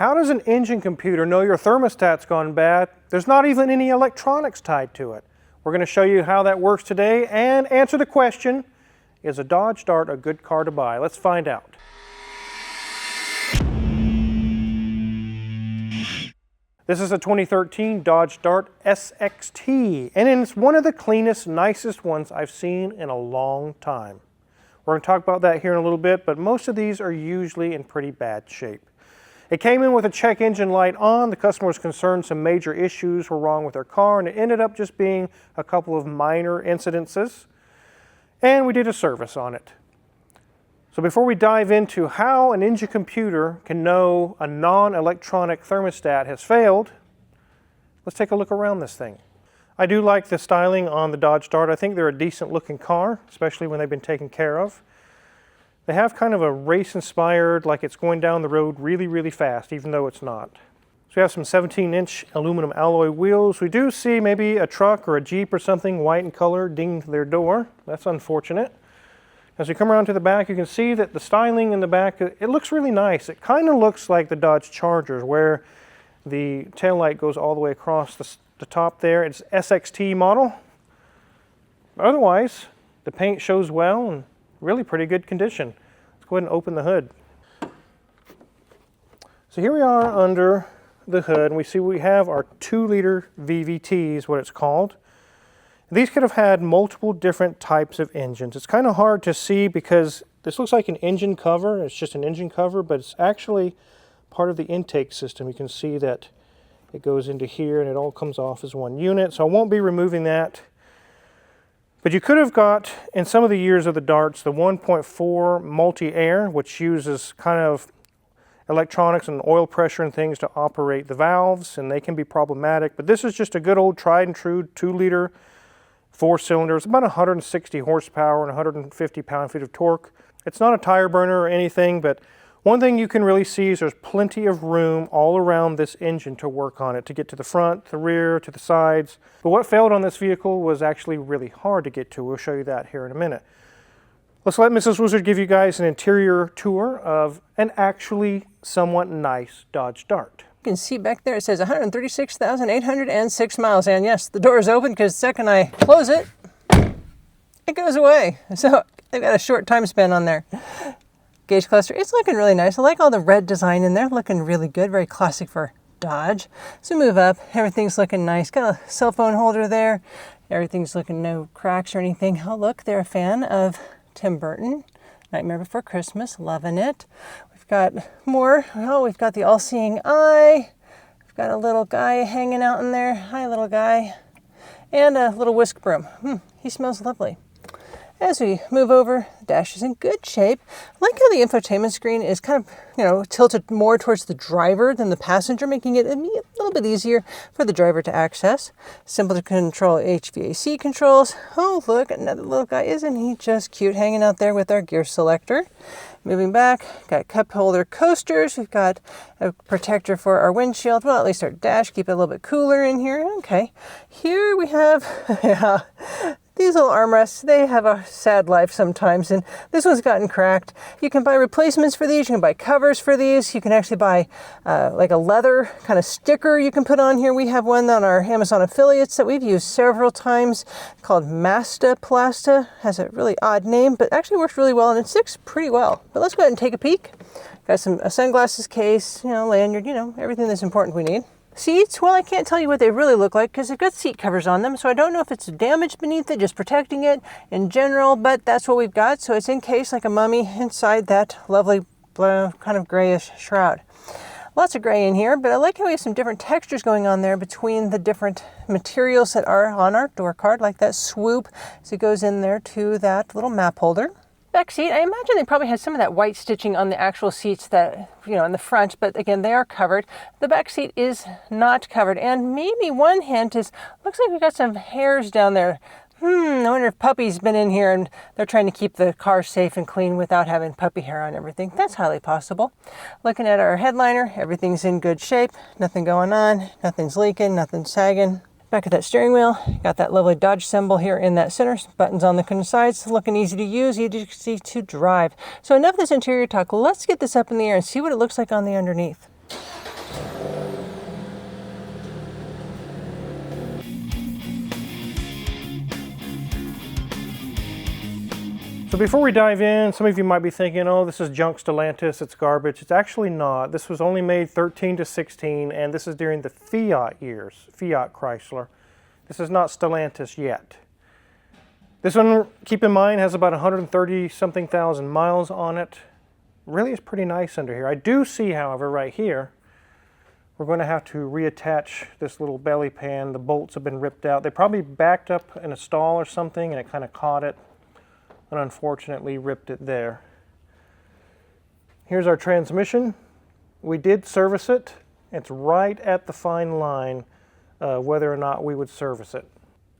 How does an engine computer know your thermostat's gone bad? There's not even any electronics tied to it. We're going to show you how that works today and answer the question, is a Dodge Dart a good car to buy? Let's find out. This is a 2013 Dodge Dart SXT, and it's one of the cleanest, nicest ones I've seen in a long time. We're going to talk about that here in a little bit, but most of these are usually in pretty bad shape. It came in with a check engine light on. The customer was concerned some major issues were wrong with their car, and it ended up just being a couple of minor incidences, and we did a service on it. So before we dive into how an engine computer can know a non-electronic thermostat has failed, let's take a look around this thing. I do like the styling on the Dodge Dart. I think they're a decent looking car, especially when they've been taken care of. They have kind of a race inspired, like it's going down the road really, really fast, even though it's not. So we have some 17-inch aluminum alloy wheels. We do see maybe a truck or a Jeep or something white in color dinged their door. That's unfortunate. As we come around to the back, you can see that the styling in the back, it looks really nice. It kind of looks like the Dodge Chargers, where the taillight goes all the way across the top there. It's SXT model. Otherwise, the paint shows well and really pretty good condition. Let's go ahead and open the hood. So here we are under the hood, and we see we have our 2-liter VVT is what it's called. These could have had multiple different types of engines. It's kind of hard to see because this looks like an engine cover. It's just an engine cover, but it's actually part of the intake system. You can see that it goes into here and it all comes off as one unit. So I won't be removing that. But you could have got, in some of the years of the Darts, the 1.4 multi-air, which uses kind of electronics and oil pressure and things to operate the valves, and they can be problematic. But this is just a good old tried and true 2-liter 4-cylinder. It's about 160 horsepower and 150 pound-feet of torque. It's not a tire burner or anything, but one thing you can really see is there's plenty of room all around this engine to work on it, to get to the front, the rear, to the sides. But what failed on this vehicle was actually really hard to get to. We'll show you that here in a minute. Let's let Mrs. Wizard give you guys an interior tour of an actually somewhat nice Dodge Dart. You can see back there it says 136,806 miles, and yes, the door is open because the second I close it, it goes away. So they've got a short time span on there. Gauge cluster, it's looking really nice. I like all the red design in there, looking really good, very classic for Dodge. So move up, everything's looking nice. Got a cell phone holder there. Everything's looking no cracks or anything. Oh look, they're a fan of Tim Burton, Nightmare Before Christmas, loving it. We've got more. Oh, we've got the all-seeing eye. We've got a little guy hanging out in there. Hi, little guy. And a little whisk broom. He smells lovely. As we move over, the dash is in good shape. I like how the infotainment screen is kind of, tilted more towards the driver than the passenger, making it a little bit easier for the driver to access. Simple to control HVAC controls. Oh, look, another little guy. Isn't he just cute, hanging out there with our gear selector? Moving back, got cup holder coasters. We've got a protector for our windshield. Well, at least our dash, keep it a little bit cooler in here. Okay, here we have, these little armrests, they have a sad life sometimes, and this one's gotten cracked. You can buy replacements for these. You can buy covers for these. You can actually buy like a leather kind of sticker you can put on here. We have one on our Amazon affiliates that we've used several times called Masta Plasta. Has a really odd name, but actually works really well, and it sticks pretty well. But let's go ahead and take a peek. Got a sunglasses case, lanyard, everything that's important we need. Seats, well, I can't tell you what they really look like because they've got seat covers on them, so I don't know if it's damaged beneath it, just protecting it in general, but that's what we've got. So it's encased like a mummy inside that lovely kind of grayish shroud. Lots of gray in here, but I like how we have some different textures going on there between the different materials that are on our door card, like that swoop as it goes in there to that little map holder. Back seat, I imagine they probably had some of that white stitching on the actual seats that, in the front, but again, they are covered. The back seat is not covered, and maybe one hint is, looks like we've got some hairs down there. I wonder if puppy's been in here and they're trying to keep the car safe and clean without having puppy hair on everything. That's highly possible. Looking at our headliner, everything's in good shape. Nothing going on, nothing's leaking, nothing's sagging. Back of that steering wheel, got that lovely Dodge symbol here in that center. Buttons on the sides, looking easy to use, easy to drive. So enough of this interior talk. Let's get this up in the air and see what it looks like on the underneath. So before we dive in, some of you might be thinking, oh, this is junk Stellantis, it's garbage. It's actually not. This was only made 13 to 16, and this is during the Fiat years, Fiat Chrysler. This is not Stellantis yet. This one, keep in mind, has about 130-something thousand miles on it. Really is pretty nice under here. I do see, however, right here, we're going to have to reattach this little belly pan. The bolts have been ripped out. They probably backed up in a stall or something, and it kind of caught it, and unfortunately ripped it there. Here's our transmission. We did service it. It's right at the fine line whether or not we would service it.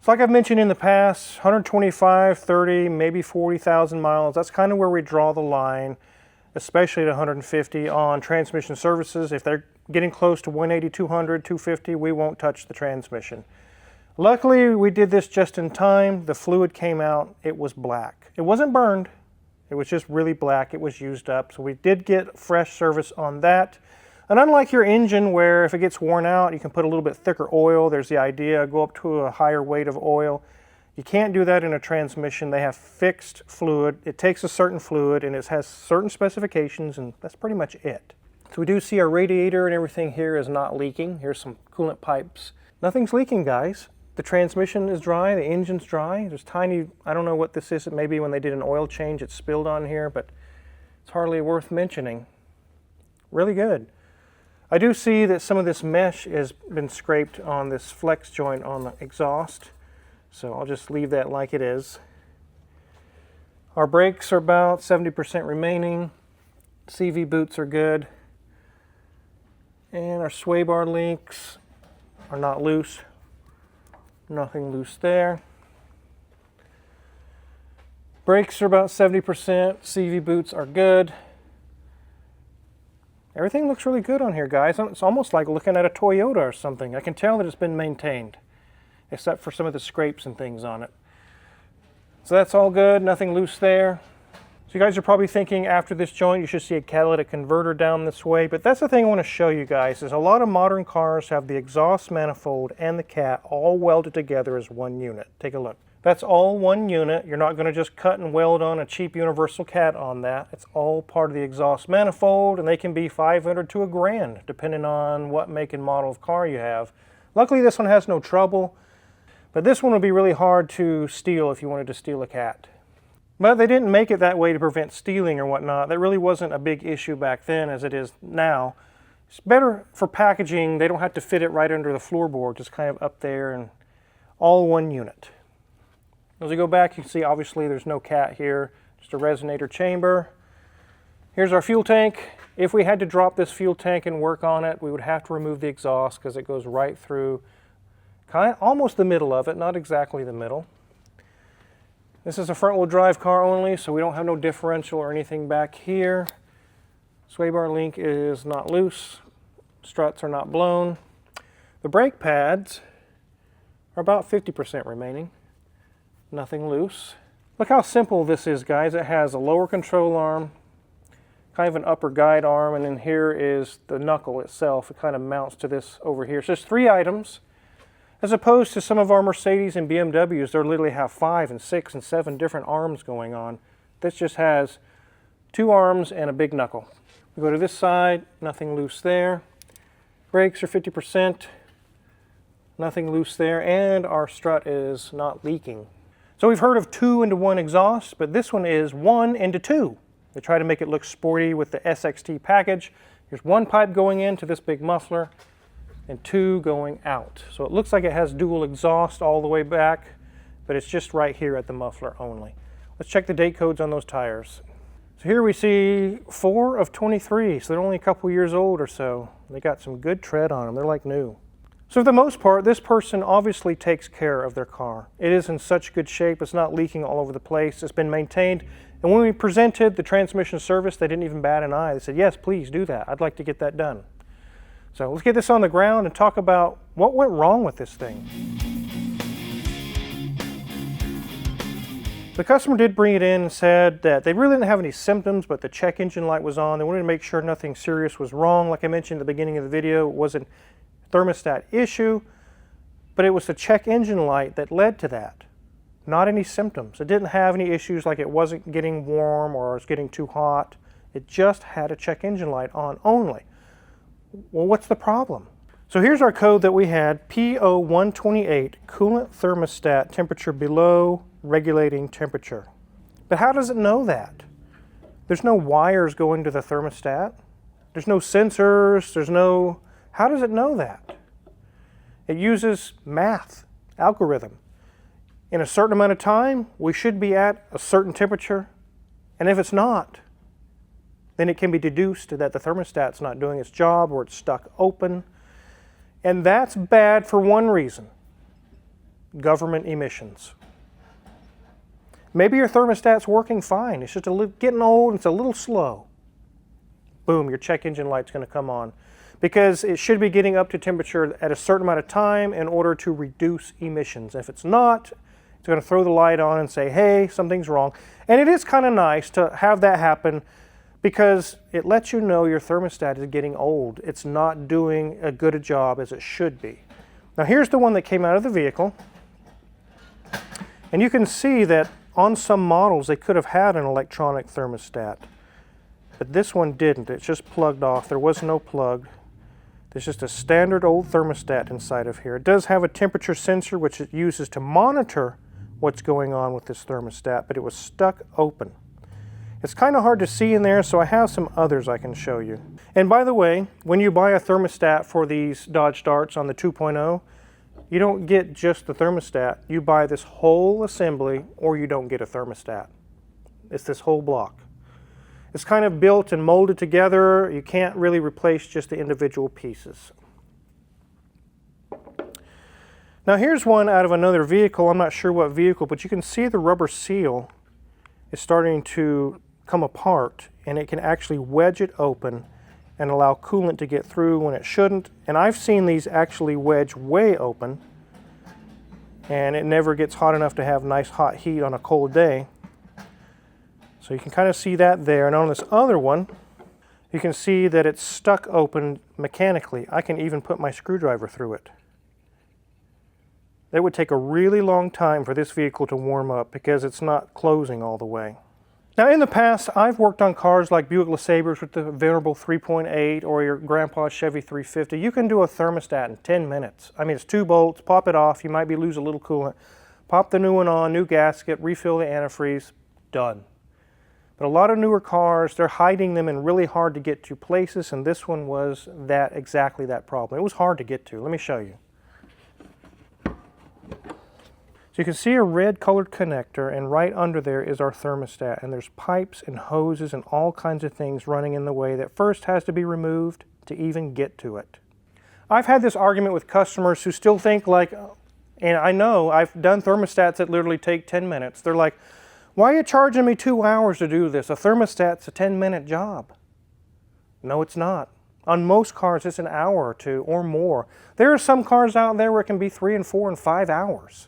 So like I've mentioned in the past, 125, 30, maybe 40,000 miles, that's kind of where we draw the line, especially at 150 on transmission services. If they're getting close to 180, 200, 250, we won't touch the transmission. Luckily, we did this just in time. The fluid came out, it was black. It wasn't burned, it was just really black. It was used up. So we did get fresh service on that. And unlike your engine where if it gets worn out, you can put a little bit thicker oil. There's the idea, go up to a higher weight of oil. You can't do that in a transmission. They have fixed fluid. It takes a certain fluid and it has certain specifications, and that's pretty much it. So we do see our radiator and everything here is not leaking. Here's some coolant pipes. Nothing's leaking, guys. The transmission is dry, the engine's dry. There's tiny, I don't know what this is. Maybe when they did an oil change, it spilled on here, but it's hardly worth mentioning. Really good. I do see that some of this mesh has been scraped on this flex joint on the exhaust. So I'll just leave that like it is. Our brakes are about 70% remaining. CV boots are good. And our sway bar links are not loose. Nothing loose there. Brakes are about 70%. CV boots are good. Everything looks really good on here, guys. It's almost like looking at a Toyota or something. I can tell that it's been maintained, except for some of the scrapes and things on it. So that's all good, nothing loose there. So you guys are probably thinking after this joint you should see a catalytic converter down this way, but that's the thing I want to show you guys is a lot of modern cars have the exhaust manifold and the cat all welded together as one unit. Take a look. That's all one unit. You're not going to just cut and weld on a cheap universal cat on that. It's all part of the exhaust manifold, and they can be $500 to $1,000 depending on what make and model of car you have. Luckily this one has no trouble, but this one would be really hard to steal if you wanted to steal a cat. But they didn't make it that way to prevent stealing or whatnot. That really wasn't a big issue back then as it is now. It's better for packaging. They don't have to fit it right under the floorboard, just kind of up there, and all one unit. As we go back, you can see obviously there's no cat here, just a resonator chamber. Here's our fuel tank. If we had to drop this fuel tank and work on it, we would have to remove the exhaust because it goes right through kind of almost the middle of it, not exactly the middle. This is a front-wheel drive car only, so we don't have no differential or anything back here. Sway bar link is not loose. Struts are not blown. The brake pads are about 50% remaining. Nothing loose. Look how simple this is, guys. It has a lower control arm, kind of an upper guide arm, and then here is the knuckle itself. It kind of mounts to this over here. So there's 3 items, as opposed to some of our Mercedes and BMWs. They literally have 5 and 6 and 7 different arms going on. This just has 2 arms and a big knuckle. We go to this side, nothing loose there. Brakes are 50%, nothing loose there, and our strut is not leaking. So we've heard of 2-into-1 exhaust, but this one is 1-into-2. They try to make it look sporty with the SXT package. There's 1 pipe going into this big muffler and 2 going out. So it looks like it has dual exhaust all the way back, but it's just right here at the muffler only. Let's check the date codes on those tires. So here we see 4 of 23, so they're only a couple years old or so. They got some good tread on them. They're like new. So for the most part, this person obviously takes care of their car. It is in such good shape. It's not leaking all over the place. It's been maintained. And when we presented the transmission service, they didn't even bat an eye. They said, yes, please do that. I'd like to get that done. So let's get this on the ground and talk about what went wrong with this thing. The customer did bring it in and said that they really didn't have any symptoms, but the check engine light was on. They wanted to make sure nothing serious was wrong. Like I mentioned at the beginning of the video, it wasn't a thermostat issue, but it was the check engine light that led to that. Not any symptoms. It didn't have any issues like it wasn't getting warm or it was getting too hot. It just had a check engine light on only. Well, what's the problem? So here's our code that we had, P0128, coolant thermostat, temperature below regulating temperature. But how does it know that? There's no wires going to the thermostat. There's no sensors. How does it know that? It uses math, algorithm. In a certain amount of time, we should be at a certain temperature. And if it's not, then it can be deduced that the thermostat's not doing its job or it's stuck open. And that's bad for one reason: government emissions. Maybe your thermostat's working fine. It's just getting old and it's a little slow. Boom, your check engine light's going to come on because it should be getting up to temperature at a certain amount of time in order to reduce emissions. If it's not, it's going to throw the light on and say, hey, something's wrong. And it is kind of nice to have that happen because it lets you know your thermostat is getting old. It's not doing as good a job as it should be. Now here's the one that came out of the vehicle. And you can see that on some models they could have had an electronic thermostat. But this one didn't. It's just plugged off. There was no plug. There's just a standard old thermostat inside of here. It does have a temperature sensor which it uses to monitor what's going on with this thermostat, but it was stuck open. It's kind of hard to see in there, so I have some others I can show you. And by the way, when you buy a thermostat for these Dodge Darts on the 2.0, you don't get just the thermostat. You buy this whole assembly or you don't get a thermostat. It's this whole block. It's kind of built and molded together. You can't really replace just the individual pieces. Now here's one out of another vehicle. I'm not sure what vehicle, but you can see the rubber seal is starting to come apart, and it can actually wedge it open and allow coolant to get through when it shouldn't. And I've seen these actually wedge way open, and it never gets hot enough to have nice hot heat on a cold day. So you can kind of see that there. And on this other one, you can see that it's stuck open mechanically. I can even put my screwdriver through it. It would take a really long time for this vehicle to warm up because it's not closing all the way. Now in the past, I've worked on cars like Buick LeSabres with the venerable 3.8 or your grandpa's Chevy 350. You can do a thermostat in 10 minutes. I mean, it's 2 bolts, pop it off, you might lose a little coolant, pop the new one on, new gasket, refill the antifreeze, done. But a lot of newer cars, they're hiding them in really hard to get to places, and this one was exactly that problem. It was hard to get to. Let me show you. So you can see a red colored connector, and right under there is our thermostat, and there's pipes and hoses and all kinds of things running in the way that first has to be removed to even get to it. I've had this argument with customers who still think like, and I know I've done thermostats that literally take 10 minutes. They're like, why are you charging me 2 hours to do this? A thermostat's a 10-minute job. No, it's not. On most cars, it's an hour or 2 or more. There are some cars out there where it can be 3 and 4 and 5 hours.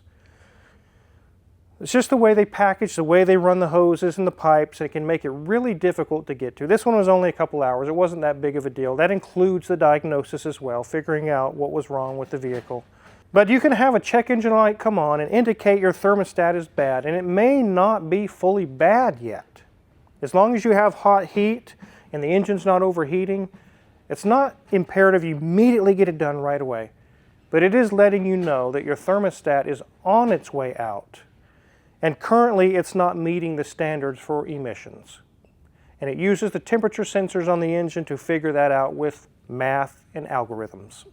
It's just the way they package, the way they run the hoses and the pipes, and it can make it really difficult to get to. This one was only a couple hours. It wasn't that big of a deal. That includes the diagnosis as well, figuring out what was wrong with the vehicle. But you can have a check engine light come on and indicate your thermostat is bad, and it may not be fully bad yet. As long as you have hot heat and the engine's not overheating, it's not imperative you immediately get it done right away. But it is letting you know that your thermostat is on its way out. And currently it's not meeting the standards for emissions. And it uses the temperature sensors on the engine to figure that out with math and algorithms.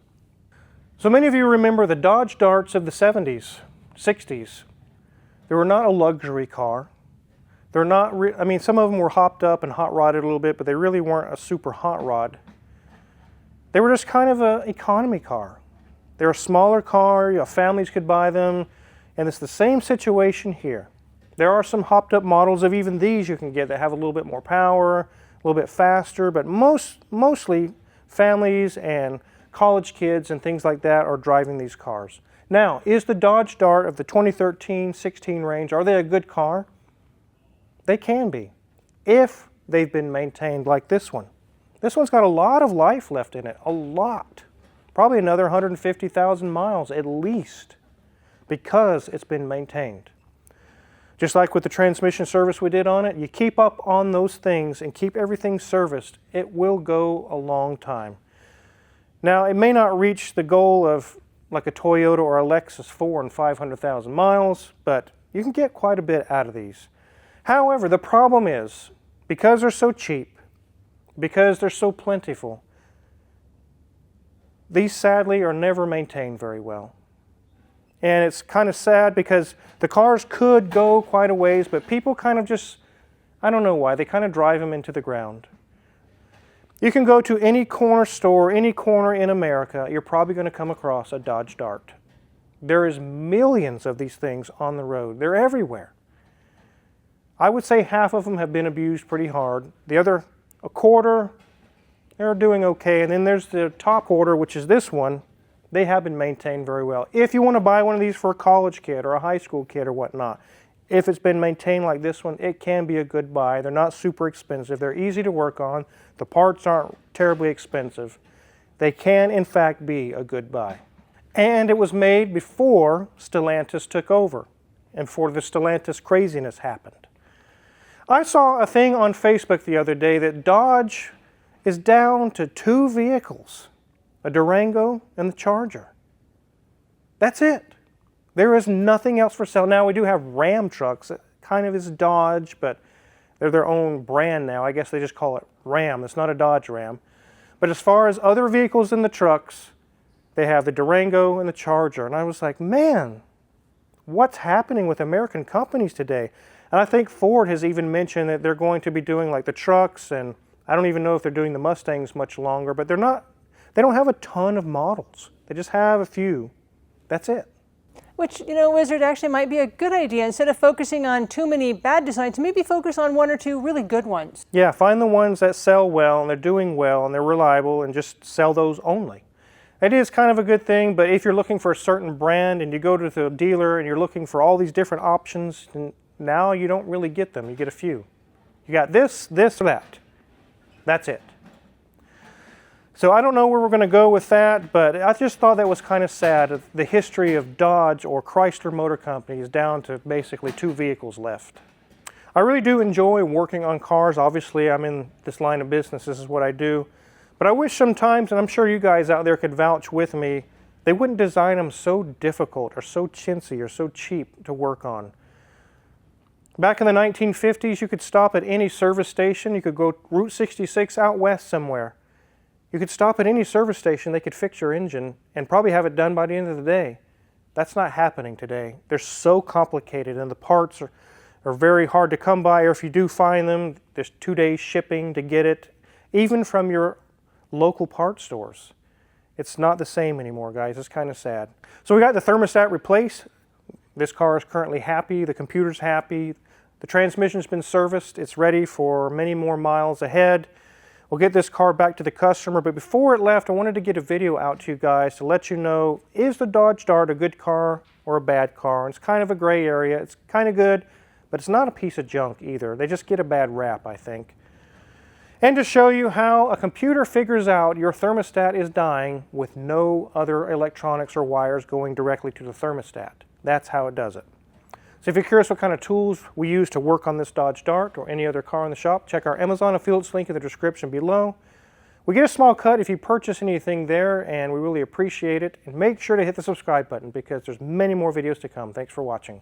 So many of you remember the Dodge Darts of the 70s, 60s. They were not a luxury car. They're not, I mean, some of them were hopped up and hot rodded a little bit, but they really weren't a super hot rod. They were just kind of an economy car. They're a smaller car, families could buy them. And it's the same situation here. There are some hopped up models of even these you can get that have a little bit more power, a little bit faster, but mostly families and college kids and things like that are driving these cars. Now, is the Dodge Dart of the 2013-16 range, are they a good car? They can be, if they've been maintained like this one. This one's got a lot of life left in it, a lot. Probably another 150,000 miles at least, because it's been maintained. Just like with the transmission service we did on it, you keep up on those things and keep everything serviced, it will go a long time. Now, it may not reach the goal of like a Toyota or a Lexus 4 and 500,000 miles, but you can get quite a bit out of these. However, the problem is, because they're so cheap, because they're so plentiful, these sadly are never maintained very well. And it's kind of sad because the cars could go quite a ways, but people kind of just, I don't know why, they kind of drive them into the ground. You can go to any corner store, any corner in America, you're probably going to come across a Dodge Dart. There is millions of these things on the road. They're everywhere. I would say half of them have been abused pretty hard. The other, a quarter, they're doing okay. And then there's the top quarter, which is this one. They have been maintained very well. If you want to buy one of these for a college kid or a high school kid or whatnot, if it's been maintained like this one, it can be a good buy. They're not super expensive. They're easy to work on. The parts aren't terribly expensive. They can, in fact, be a good buy. And it was made before Stellantis took over and before the Stellantis craziness happened. I saw a thing on Facebook the other day that Dodge is down to 2 vehicles, a Durango and the Charger. That's it. There is nothing else for sale. Now we do have Ram trucks. It kind of is Dodge, but they're their own brand now. I guess they just call it Ram. It's not a Dodge Ram. But as far as other vehicles in the trucks, they have the Durango and the Charger. And I was like, man, what's happening with American companies today? And I think Ford has even mentioned that they're going to be doing like the trucks, and I don't even know if they're doing the Mustangs much longer, but they don't have a ton of models. They just have a few. That's it. Which, you know, Wizard, actually might be a good idea. Instead of focusing on too many bad designs, maybe focus on 1 or 2 really good ones. Yeah, find the ones that sell well and they're doing well and they're reliable and just sell those only. It is kind of a good thing, but if you're looking for a certain brand and you go to the dealer and you're looking for all these different options, now you don't really get them. You get a few. You got this, this, or that. That's it. So I don't know where we're going to go with that, but I just thought that was kind of sad. The history of Dodge or Chrysler Motor Company is down to basically 2 vehicles left. I really do enjoy working on cars. Obviously, I'm in this line of business. This is what I do. But I wish sometimes, and I'm sure you guys out there could vouch with me, they wouldn't design them so difficult or so chintzy or so cheap to work on. Back in the 1950s, you could stop at any service station. You could go Route 66 out west somewhere. You could stop at any service station, they could fix your engine and probably have it done by the end of the day. That's not happening today. They're so complicated and the parts are very hard to come by, or if you do find them, there's 2 days shipping to get it, even from your local parts stores. It's not the same anymore, guys. It's kind of sad. So we got the thermostat replaced. This car is currently happy. The computer's happy. The transmission's been serviced. It's ready for many more miles ahead. We'll get this car back to the customer, but before it left, I wanted to get a video out to you guys to let you know, is the Dodge Dart a good car or a bad car? And it's kind of a gray area. It's kind of good, but it's not a piece of junk either. They just get a bad rap, I think. And to show you how a computer figures out your thermostat is dying with no other electronics or wires going directly to the thermostat. That's how it does it. So if you're curious what kind of tools we use to work on this Dodge Dart or any other car in the shop, check our Amazon affiliates link in the description below. We get a small cut if you purchase anything there, and we really appreciate it. And make sure to hit the subscribe button because there's many more videos to come. Thanks for watching.